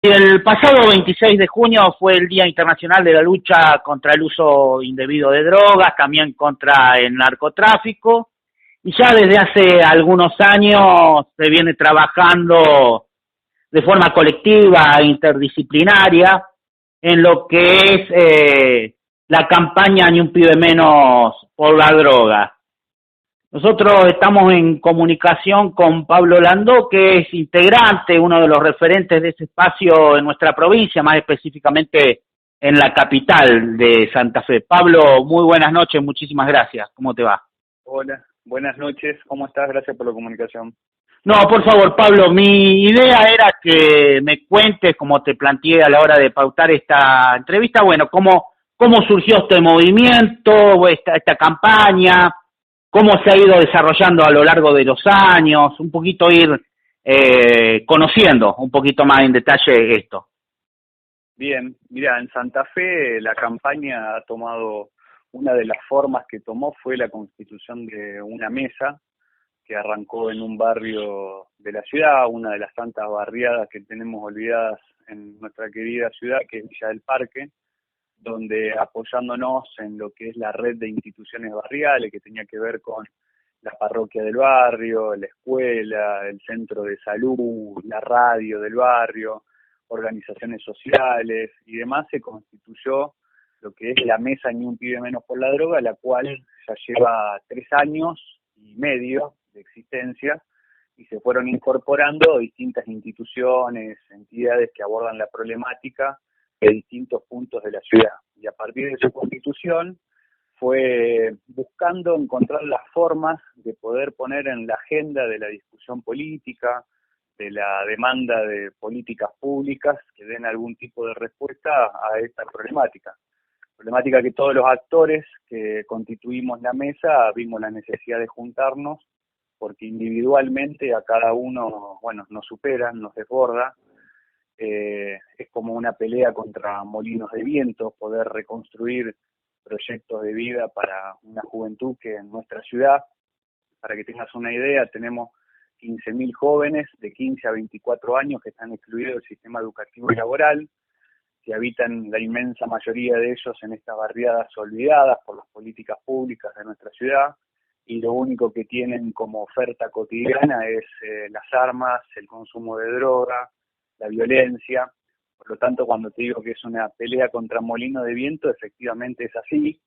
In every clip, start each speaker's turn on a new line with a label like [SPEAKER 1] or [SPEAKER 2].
[SPEAKER 1] El pasado 26 de junio fue el Día Internacional de la Lucha contra el Uso Indebido de Drogas, también contra el narcotráfico, y ya desde hace algunos años se viene trabajando de forma colectiva e interdisciplinaria en lo que es la campaña Ni un pibe menos por la droga. Nosotros estamos en comunicación con Pablo Landó, que es integrante, uno de los referentes de ese espacio en nuestra provincia, más específicamente en la capital de Santa Fe. Pablo, muy buenas noches, muchísimas gracias. ¿Cómo te va?
[SPEAKER 2] Hola, buenas noches, ¿cómo estás? Gracias por la comunicación.
[SPEAKER 1] No, por favor, Pablo, mi idea era que me cuentes, como te planteé a la hora de pautar esta entrevista, bueno, cómo surgió este movimiento, esta campaña, cómo se ha ido desarrollando a lo largo de los años, un poquito ir conociendo un poquito más en detalle esto.
[SPEAKER 2] Bien, mira, en Santa Fe la campaña ha tomado, una de las formas que tomó fue la constitución de una mesa que arrancó en un barrio de la ciudad, una de las tantas barriadas que tenemos olvidadas en nuestra querida ciudad, que es Villa del Parque, donde apoyándonos en lo que es la red de instituciones barriales, que tenía que ver con la parroquia del barrio, la escuela, el centro de salud, la radio del barrio, organizaciones sociales y demás, se constituyó lo que es la mesa Ni un pibe menos por la droga, la cual ya lleva 3 años y medio de existencia, y se fueron incorporando distintas instituciones, entidades que abordan la problemática de distintos puntos de la ciudad. Y a partir de su constitución fue buscando encontrar las formas de poder poner en la agenda de la discusión política, de la demanda de políticas públicas que den algún tipo de respuesta a esta problemática. Problemática que todos los actores que constituimos la mesa vimos la necesidad de juntarnos, porque individualmente a cada uno, bueno, nos supera, nos desborda. Es como una pelea contra molinos de viento, poder reconstruir proyectos de vida para una juventud que en nuestra ciudad, para que tengas una idea, tenemos 15.000 jóvenes de 15 a 24 años que están excluidos del sistema educativo y laboral, que habitan la inmensa mayoría de ellos en estas barriadas olvidadas por las políticas públicas de nuestra ciudad, y lo único que tienen como oferta cotidiana es las armas, el consumo de droga, la violencia. Por lo tanto, cuando te digo que es una pelea contra molino de viento, efectivamente es así.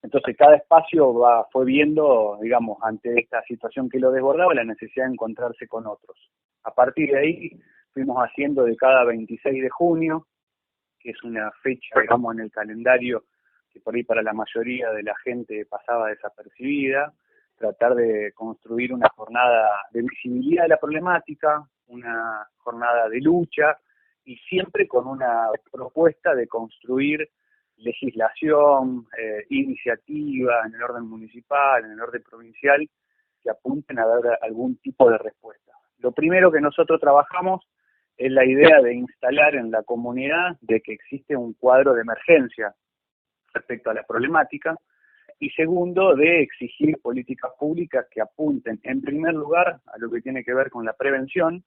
[SPEAKER 2] Entonces cada espacio fue viendo, digamos, ante esta situación que lo desbordaba, la necesidad de encontrarse con otros. A partir de ahí fuimos haciendo de cada 26 de junio, que es una fecha, digamos, en el calendario que por ahí para la mayoría de la gente pasaba desapercibida, tratar de construir una jornada de visibilidad de la problemática, una jornada de lucha, y siempre con una propuesta de construir legislación, iniciativa en el orden municipal, en el orden provincial, que apunten a dar algún tipo de respuesta. Lo primero que nosotros trabajamos es la idea de instalar en la comunidad de que existe un cuadro de emergencia respecto a la problemática, y segundo, de exigir políticas públicas que apunten en primer lugar a lo que tiene que ver con la prevención,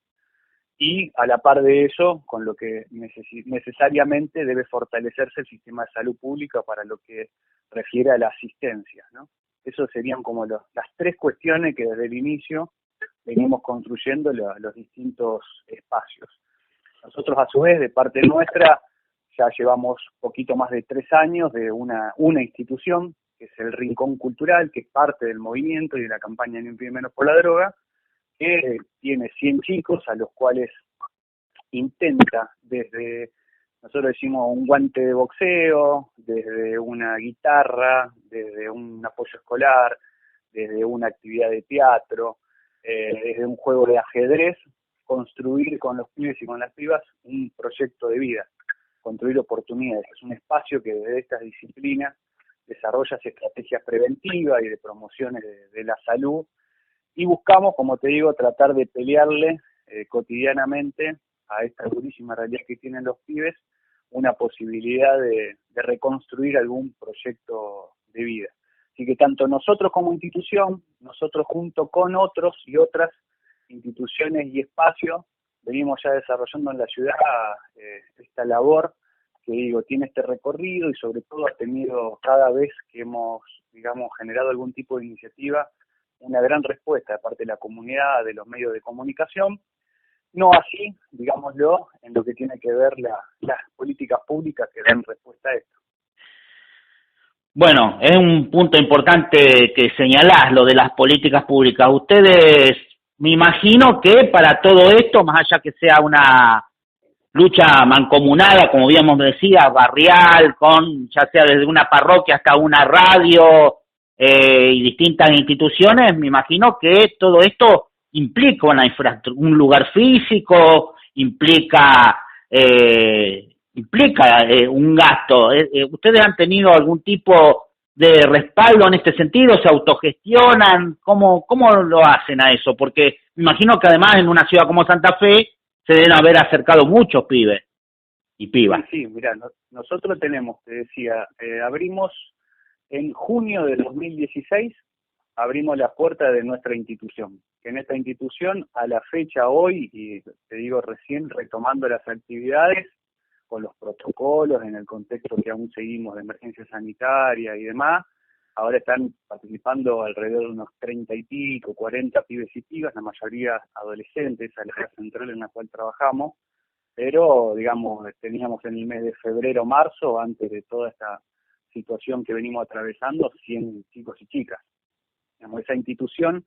[SPEAKER 2] y a la par de eso, con lo que necesariamente debe fortalecerse el sistema de salud pública para lo que refiere a la asistencia, ¿no? Esos serían como las 3 cuestiones que desde el inicio venimos construyendo los distintos espacios. Nosotros, a su vez, de parte nuestra, ya llevamos poquito más de 3 años de una institución, que es el Rincón Cultural, que es parte del movimiento y de la campaña Ni un pibe menos por la droga, que tiene 100 chicos a los cuales intenta desde, nosotros decimos, un guante de boxeo, desde una guitarra, desde un apoyo escolar, desde una actividad de teatro, desde un juego de ajedrez, construir con los pibes y con las pibas un proyecto de vida, construir oportunidades. Es un espacio que desde estas disciplinas desarrolla estrategias preventivas y de promociones de la salud, y buscamos, como te digo, tratar de pelearle cotidianamente a esta durísima realidad que tienen los pibes una posibilidad de reconstruir algún proyecto de vida. Así que tanto nosotros como institución, nosotros junto con otros y otras instituciones y espacios, venimos ya desarrollando en la ciudad esta labor que digo, tiene este recorrido y sobre todo ha tenido cada vez que hemos, digamos, generado algún tipo de iniciativa, una gran respuesta de parte de la comunidad, de los medios de comunicación. No así, digámoslo, en lo que tiene que ver las políticas públicas que dan respuesta a esto.
[SPEAKER 1] Bueno, es un punto importante que señalás, lo de las políticas públicas. Ustedes, me imagino que para todo esto, más allá que sea una lucha mancomunada, como bien decía, barrial, con ya sea desde una parroquia hasta una radio y distintas instituciones, me imagino que todo esto implica un lugar físico, implica un gasto. ¿Ustedes han tenido algún tipo de respaldo en este sentido? ¿Se autogestionan? ¿Cómo lo hacen a eso? Porque me imagino que además en una ciudad como Santa Fe se deben haber acercado muchos pibes y pibas.
[SPEAKER 2] Sí, mira, nosotros tenemos, te decía, abrimos en junio de 2016, abrimos las puertas de nuestra institución. Que en esta institución, a la fecha hoy, y te digo recién, retomando las actividades, con los protocolos, en el contexto que aún seguimos de emergencia sanitaria y demás, ahora están participando alrededor de unos 30 y pico, 40 pibes y pibas, la mayoría adolescentes, a la edad central en la cual trabajamos, pero, digamos, teníamos en el mes de febrero, marzo, antes de toda esta situación que venimos atravesando, 100 chicos y chicas. Digamos, esa institución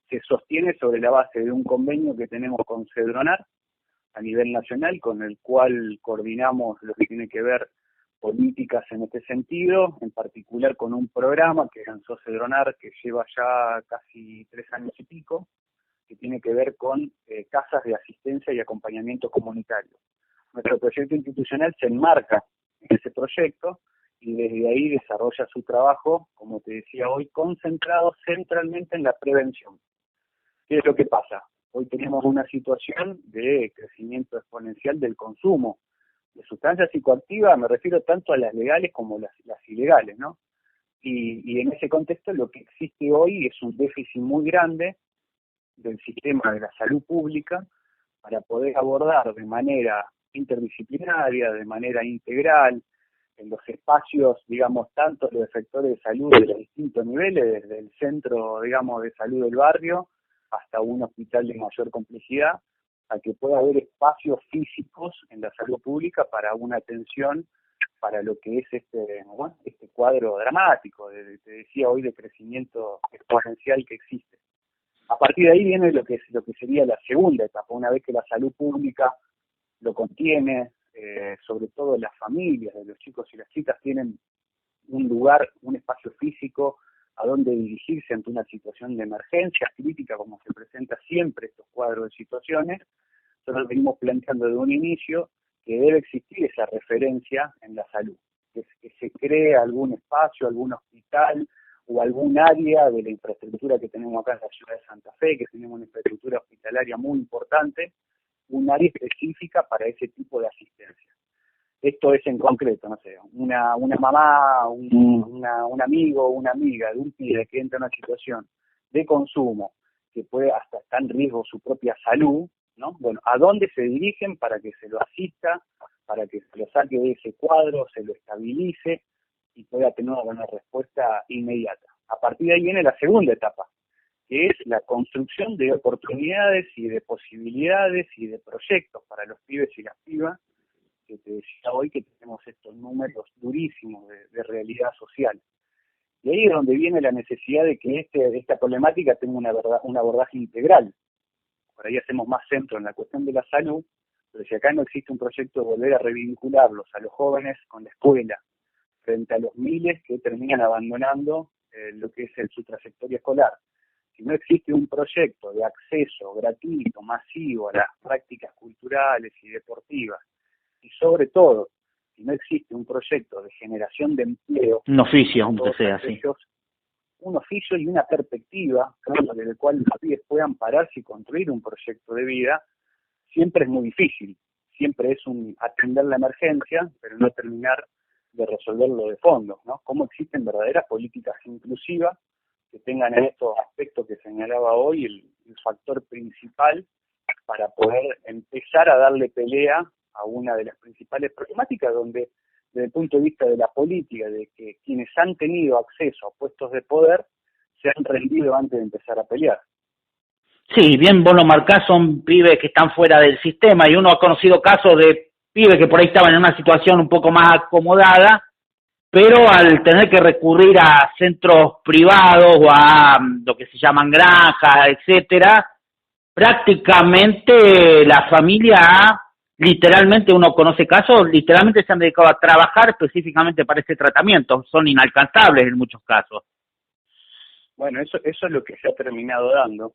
[SPEAKER 2] se sostiene sobre la base de un convenio que tenemos con Cedronar a nivel nacional, con el cual coordinamos lo que tiene que ver políticas en este sentido, en particular con un programa que lanzó Cedronar, que lleva ya casi 3 años y pico, que tiene que ver con casas de asistencia y acompañamiento comunitario. Nuestro proyecto institucional se enmarca en ese proyecto y desde ahí desarrolla su trabajo, como te decía hoy, concentrado centralmente en la prevención. ¿Qué es lo que pasa? Hoy tenemos una situación de crecimiento exponencial del consumo de sustancias psicoactivas, me refiero tanto a las legales como las ilegales, ¿no? Y en ese contexto lo que existe hoy es un déficit muy grande del sistema de la salud pública para poder abordar de manera interdisciplinaria, de manera integral, en los espacios, digamos, tanto los sectores de salud de los distintos niveles, desde el centro, digamos, de salud del barrio hasta un hospital de mayor complejidad, a que pueda haber espacios físicos en la salud pública para una atención para lo que es este cuadro dramático, te decía hoy, de crecimiento exponencial que existe. A partir de ahí viene lo que sería la segunda etapa, una vez que la salud pública lo contiene, sobre todo las familias de los chicos y las chicas tienen un lugar, un espacio físico a donde dirigirse ante una situación de emergencia crítica, como se presenta siempre estos cuadros de situaciones. Nosotros venimos planteando desde un inicio que debe existir esa referencia en la salud, que se cree algún espacio, algún hospital o algún área de la infraestructura que tenemos acá en la ciudad de Santa Fe, que tenemos una infraestructura hospitalaria muy importante, un área específica para ese tipo de asistencia. Esto es en concreto, no sé, una mamá, un amigo o una amiga de un pibe que entra en una situación de consumo que puede hasta estar en riesgo su propia salud, ¿no? Bueno, ¿a dónde se dirigen para que se lo asista, para que se lo saque de ese cuadro, se lo estabilice y pueda tener una respuesta inmediata? A partir de ahí viene la segunda etapa, que es la construcción de oportunidades y de posibilidades y de proyectos para los pibes y las pibas, que te decía hoy que tenemos estos números durísimos de realidad social. Y ahí es donde viene la necesidad de que esta problemática tenga un abordaje integral. Por ahí hacemos más centro en la cuestión de la salud, pero si acá no existe un proyecto de volver a revincularlos a los jóvenes con la escuela, frente a los miles que terminan abandonando lo que es su trayectoria escolar. Si no existe un proyecto de acceso gratuito, masivo a las prácticas culturales y deportivas, y sobre todo, si no existe un proyecto de generación de empleo,
[SPEAKER 1] un oficio, aunque sea así,
[SPEAKER 2] un oficio y una perspectiva, ¿no?, desde el cual los pibes puedan pararse y construir un proyecto de vida, siempre es muy difícil. Siempre es atender la emergencia, pero no terminar de resolverlo de fondo, ¿no? ¿Cómo existen verdaderas políticas inclusivas que tengan en estos aspectos que señalaba hoy el factor principal para poder empezar a darle pelea a una de las principales problemáticas donde, desde el punto de vista de la política, de que quienes han tenido acceso a puestos de poder se han rendido antes de empezar a pelear.
[SPEAKER 1] Sí, bien vos lo marcás, son pibes que están fuera del sistema y uno ha conocido casos de pibes que por ahí estaban en una situación un poco más acomodada, pero al tener que recurrir a centros privados o a lo que se llaman granjas, etcétera, prácticamente la familia ha, literalmente uno conoce casos, literalmente se han dedicado a trabajar específicamente para ese tratamiento, son inalcanzables en muchos casos.
[SPEAKER 2] Bueno, eso es lo que se ha terminado dando.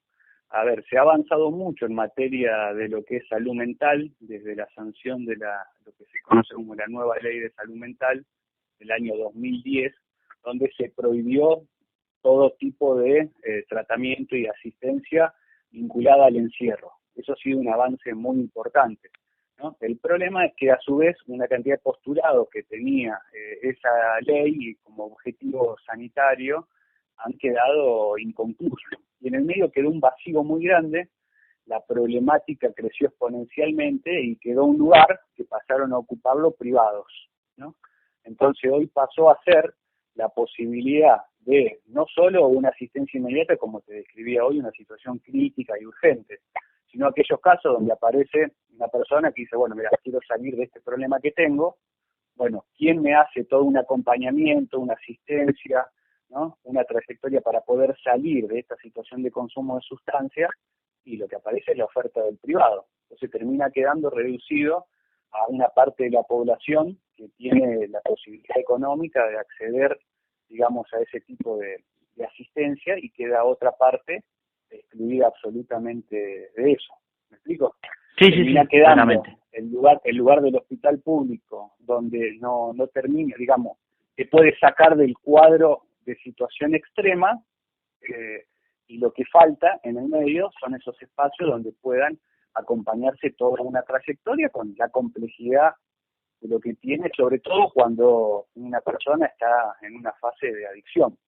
[SPEAKER 2] A ver, se ha avanzado mucho en materia de lo que es salud mental, desde la sanción de lo que se conoce como la nueva ley de salud mental del año 2010, donde se prohibió todo tipo de tratamiento y asistencia vinculada al encierro. Eso ha sido un avance muy importante, ¿no? El problema es que a su vez una cantidad de postulados que tenía esa ley como objetivo sanitario han quedado inconclusos. Y en el medio quedó un vacío muy grande, la problemática creció exponencialmente y quedó un lugar que pasaron a ocuparlo privados, ¿no? Entonces hoy pasó a ser la posibilidad de no solo una asistencia inmediata, como te describía hoy, una situación crítica y urgente, sino aquellos casos donde aparece una persona que dice, bueno, mira, quiero salir de este problema que tengo, bueno, ¿quién me hace todo un acompañamiento, una asistencia, ¿no? Una trayectoria para poder salir de esta situación de consumo de sustancias? Y lo que aparece es la oferta del privado. Entonces termina quedando reducido a una parte de la población que tiene la posibilidad económica de acceder, digamos, a ese tipo de asistencia y queda otra parte excluida absolutamente de eso. ¿Me explico?
[SPEAKER 1] Sí,
[SPEAKER 2] Termina
[SPEAKER 1] sí,
[SPEAKER 2] quedando
[SPEAKER 1] claramente.
[SPEAKER 2] el lugar del hospital público donde no termina, digamos, que puede sacar del cuadro de situación extrema, y lo que falta en el medio son esos espacios donde puedan acompañarse toda una trayectoria con la complejidad de lo que tiene, sobre todo cuando una persona está en una fase de adicción.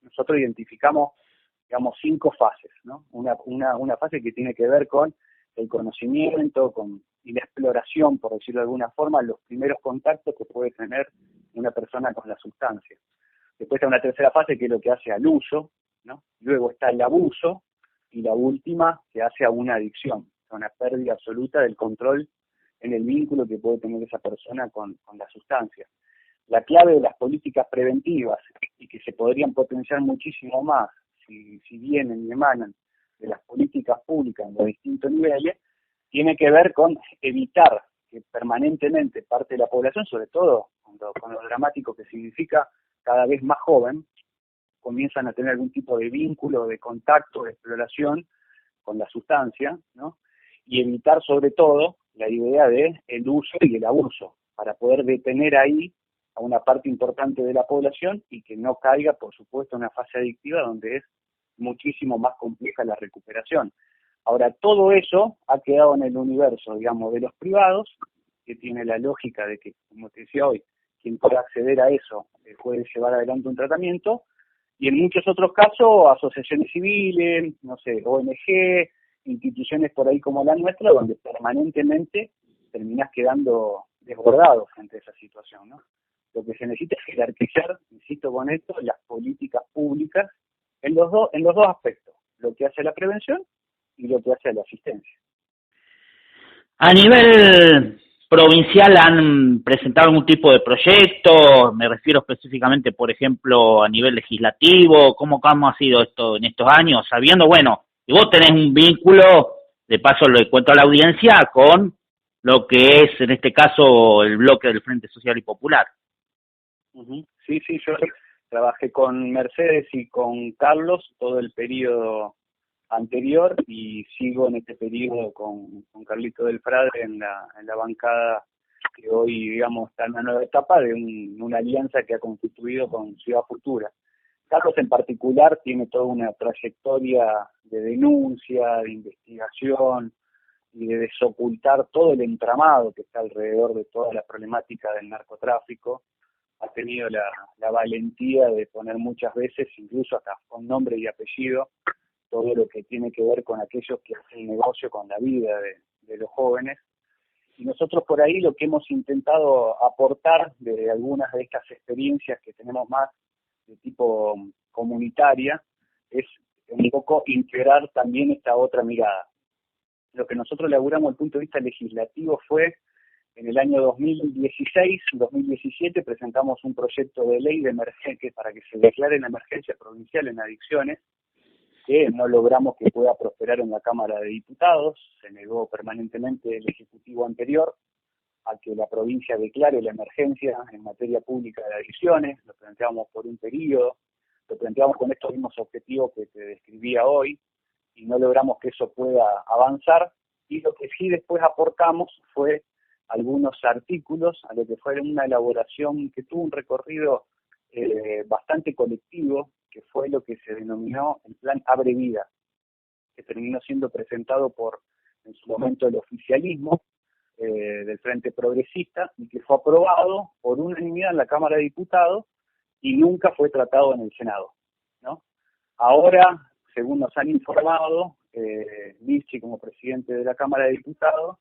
[SPEAKER 2] Nosotros identificamos, digamos, 5 fases, ¿no? Una fase que tiene que ver con el conocimiento y la exploración, por decirlo de alguna forma, los primeros contactos que puede tener una persona con la sustancia. Después está una tercera fase que es lo que hace al uso, ¿no? Luego está el abuso y la última que hace a una adicción, a una pérdida absoluta del control en el vínculo que puede tener esa persona con la sustancia. La clave de las políticas preventivas, y que se podrían potenciar muchísimo más si vienen y emanan de las políticas públicas en los distintos niveles, tiene que ver con evitar que permanentemente parte de la población, sobre todo con lo dramático que significa cada vez más joven, comienzan a tener algún tipo de vínculo, de contacto, de exploración con la sustancia, ¿no? Y evitar sobre todo la idea de el uso y el abuso, para poder detener ahí a una parte importante de la población y que no caiga, por supuesto, en una fase adictiva donde es muchísimo más compleja la recuperación. Ahora, todo eso ha quedado en el universo, digamos, de los privados, que tiene la lógica de que, como te decía hoy, quien pueda acceder a eso puede llevar adelante un tratamiento, y en muchos otros casos, asociaciones civiles, no sé, ONG, instituciones por ahí como la nuestra, donde permanentemente terminás quedando desbordado frente a esa situación, ¿no? Lo que se necesita es jerarquizar, insisto con esto, las políticas públicas en los dos aspectos, lo que hace a la prevención y lo que hace a la asistencia.
[SPEAKER 1] A nivel provincial han presentado algún tipo de proyecto, me refiero específicamente, por ejemplo, a nivel legislativo, ¿cómo ha sido esto en estos años? Sabiendo, bueno, que vos tenés un vínculo, de paso lo cuento a la audiencia, con lo que es, en este caso, el bloque del Frente Social y Popular.
[SPEAKER 2] Uh-huh. Sí, yo trabajé con Mercedes y con Carlos todo el periodo anterior y sigo en este periodo con Carlito del Frade en la bancada que hoy, digamos, está en una nueva etapa de una alianza que ha constituido con Ciudad Futura. Carlos en particular tiene toda una trayectoria de denuncia, de investigación y de desocultar todo el entramado que está alrededor de toda la problemática del narcotráfico. Ha tenido la valentía de poner muchas veces, incluso hasta con nombre y apellido, todo lo que tiene que ver con aquellos que hacen negocio con la vida de los jóvenes. Y nosotros por ahí lo que hemos intentado aportar de algunas de estas experiencias que tenemos más de tipo comunitaria es un poco integrar también esta otra mirada. Lo que nosotros elaboramos desde el punto de vista legislativo fue, en el año 2016-2017, presentamos un proyecto de ley de emergencia para que se declare la emergencia provincial en adicciones, que no logramos que pueda prosperar en la Cámara de Diputados. Se negó permanentemente el Ejecutivo anterior a que la provincia declare la emergencia en materia pública de adicciones. Lo planteamos por un periodo, lo planteamos con estos mismos objetivos que te describía hoy, y no logramos que eso pueda avanzar. Y lo que sí después aportamos fue algunos artículos a lo que fue una elaboración que tuvo un recorrido bastante colectivo, que fue lo que se denominó el Plan Abre Vida, que terminó siendo presentado por, en su momento, el oficialismo del Frente Progresista, y que fue aprobado por unanimidad en la Cámara de Diputados y nunca fue tratado en el Senado, ¿no? Ahora, según nos han informado, Vichy, como presidente de la Cámara de Diputados,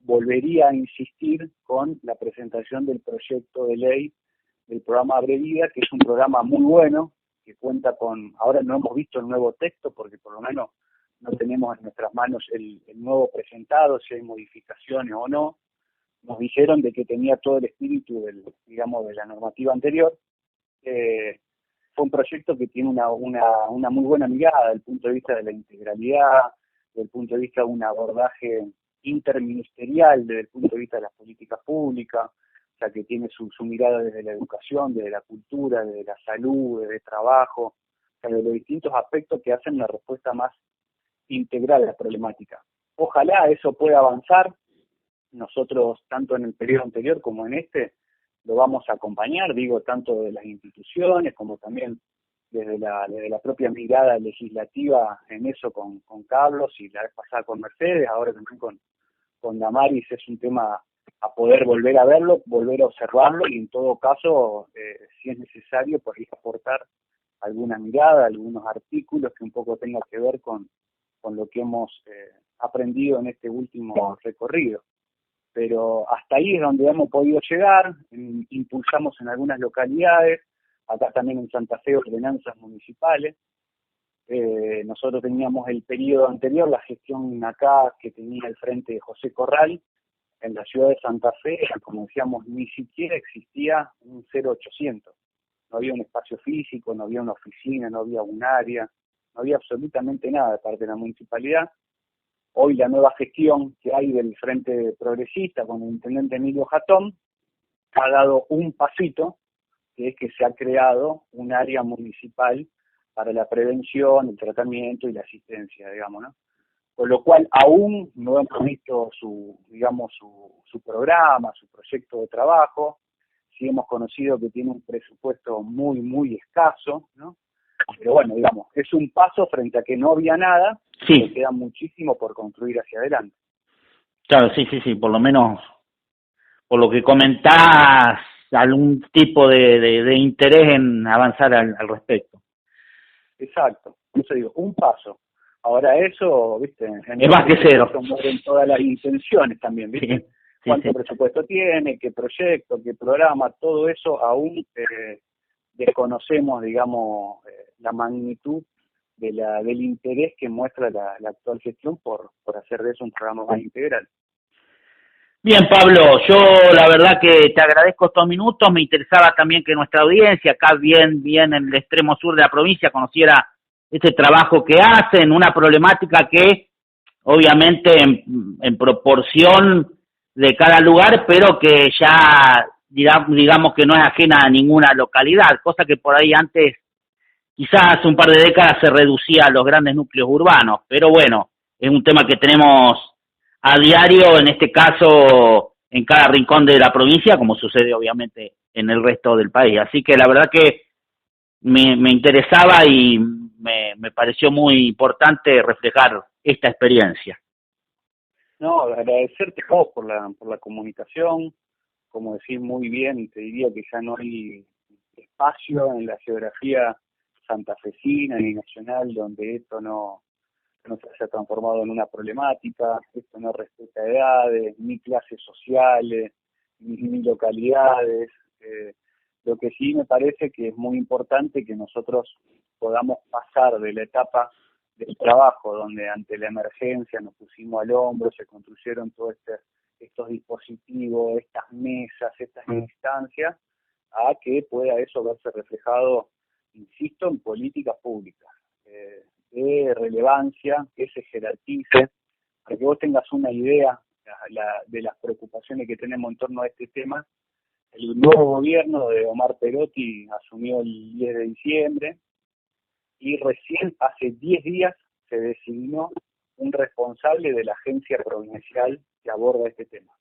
[SPEAKER 2] volvería a insistir con la presentación del proyecto de ley del programa Abre Vida, que es un programa muy bueno, que cuenta con, ahora no hemos visto el nuevo texto porque por lo menos no tenemos en nuestras manos el nuevo presentado, si hay modificaciones o no. Nos dijeron de que tenía todo el espíritu de la normativa anterior. Fue un proyecto que tiene una muy buena mirada desde el punto de vista de la integralidad, desde el punto de vista de un abordaje interministerial, desde el punto de vista de las políticas públicas, o sea, que tiene su mirada desde la educación, desde la cultura, desde la salud, desde el trabajo, o sea, de los distintos aspectos que hacen una respuesta más integral a la problemática. Ojalá eso pueda avanzar. Nosotros, tanto en el periodo anterior como en este, lo vamos a acompañar, tanto de las instituciones como también desde la propia mirada legislativa en eso con Carlos, y la vez pasada con Mercedes, ahora también con Damaris. Es un tema a poder volver a verlo, volver a observarlo, y en todo caso, si es necesario, por ahí aportar alguna mirada, algunos artículos que un poco tengan que ver con lo que hemos aprendido en este último recorrido. Pero hasta ahí es donde hemos podido llegar. Impulsamos en algunas localidades, acá también en Santa Fe, ordenanzas municipales. Nosotros teníamos el periodo anterior, la gestión acá que tenía el frente de José Corral, en la ciudad de Santa Fe, como decíamos, ni siquiera existía un 0800. No había un espacio físico, no había una oficina, no había un área, no había absolutamente nada de parte de la municipalidad. Hoy la nueva gestión que hay del Frente Progresista con el intendente Emilio Jatón ha dado un pasito, que es que se ha creado un área municipal para la prevención, el tratamiento y la asistencia, ¿no? Con lo cual aún no hemos visto su programa, su proyecto de trabajo. Sí hemos conocido que tiene un presupuesto muy, muy escaso, ¿no? Pero bueno, es un paso frente a que no había nada.
[SPEAKER 1] Sí.
[SPEAKER 2] Que queda muchísimo por construir hacia adelante.
[SPEAKER 1] Claro, sí, por lo menos, por lo que comentás, algún tipo de interés en avanzar al respecto.
[SPEAKER 2] Exacto, eso digo, un paso. Ahora eso, ¿viste?
[SPEAKER 1] Es más que cero.
[SPEAKER 2] Mueren todas las intenciones también, ¿viste?
[SPEAKER 1] Sí,
[SPEAKER 2] ¿Cuánto presupuesto tiene? ¿Qué proyecto? ¿Qué programa? Todo eso aún desconocemos, la magnitud del interés que muestra la actual gestión por hacer de eso un programa más integral.
[SPEAKER 1] Bien, Pablo, yo la verdad que te agradezco estos minutos. Me interesaba también que nuestra audiencia, acá bien en el extremo sur de la provincia, conociera este trabajo que hacen, una problemática que obviamente en proporción de cada lugar, pero que ya digamos que no es ajena a ninguna localidad, cosa que por ahí antes, quizás hace un par de décadas, se reducía a los grandes núcleos urbanos, pero bueno, es un tema que tenemos a diario, en este caso en cada rincón de la provincia, como sucede obviamente en el resto del país. Así que la verdad que me interesaba y me pareció muy importante reflejar esta experiencia.
[SPEAKER 2] No, agradecerte a vos por la comunicación. Como decís muy bien, te diría que ya no hay espacio en la geografía santafesina ni nacional donde esto no se haya transformado en una problemática. Esto no respeta edades, ni clases sociales, ni localidades. Lo que sí me parece que es muy importante que nosotros podamos pasar de la etapa del trabajo, donde ante la emergencia nos pusimos al hombro, se construyeron todos estos dispositivos, estas mesas, estas instancias, a que pueda eso verse reflejado, insisto, en políticas públicas de relevancia, que se jerarquice, para que vos tengas una idea de las preocupaciones que tenemos en torno a este tema. El nuevo gobierno de Omar Perotti asumió el 10 de diciembre y recién hace 10 días se designó un responsable de la agencia provincial que aborda este tema.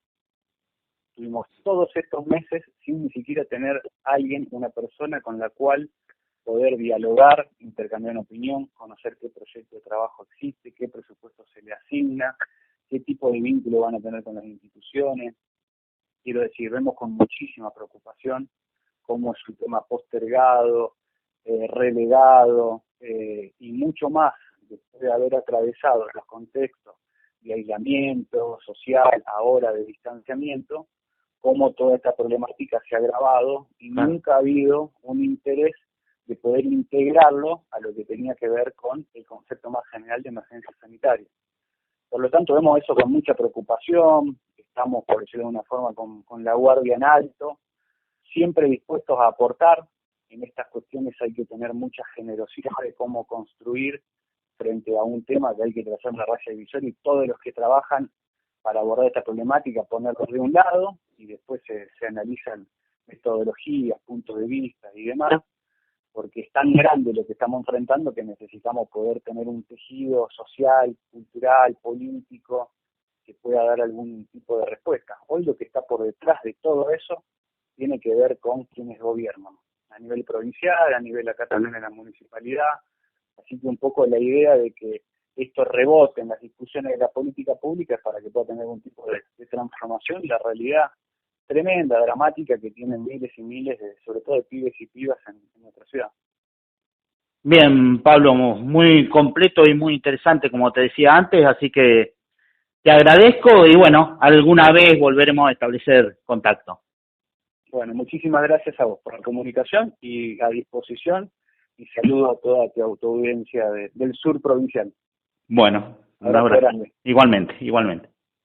[SPEAKER 2] Tuvimos todos estos meses sin ni siquiera tener alguien, una persona con la cual poder dialogar, intercambiar opinión, conocer qué proyecto de trabajo existe, qué presupuesto se le asigna, qué tipo de vínculo van a tener con las instituciones. Quiero decir, vemos con muchísima preocupación cómo es un tema postergado, relegado y mucho más después de haber atravesado los contextos de aislamiento social, ahora de distanciamiento, cómo toda esta problemática se ha agravado y nunca ha habido un interés de poder integrarlo a lo que tenía que ver con el concepto más general de emergencia sanitaria. Por lo tanto, vemos eso con mucha preocupación, estamos, por decirlo de una forma, con la guardia en alto, siempre dispuestos a aportar. En estas cuestiones hay que tener mucha generosidad de cómo construir frente a un tema que hay que trazar una raya divisoria y todos los que trabajan para abordar esta problemática ponerlos de un lado y después se analizan metodologías, puntos de vista y demás, porque es tan grande lo que estamos enfrentando que necesitamos poder tener un tejido social, cultural, político, que pueda dar algún tipo de respuesta. Hoy lo que está por detrás de todo eso tiene que ver con quienes gobiernan, a nivel provincial, a nivel acá también en la municipalidad, así que un poco la idea de que esto rebote en las discusiones de la política pública es para que pueda tener algún tipo de transformación y la realidad tremenda, dramática que tienen miles y miles, sobre todo de pibes y pibas en nuestra ciudad.
[SPEAKER 1] Bien, Pablo, muy completo y muy interesante, como te decía antes, así que te agradezco y bueno, alguna vez volveremos a establecer contacto.
[SPEAKER 2] Bueno, muchísimas gracias a vos por la comunicación y a disposición, y saludo a toda tu audiencia del sur provincial.
[SPEAKER 1] Bueno, un abrazo. Igualmente.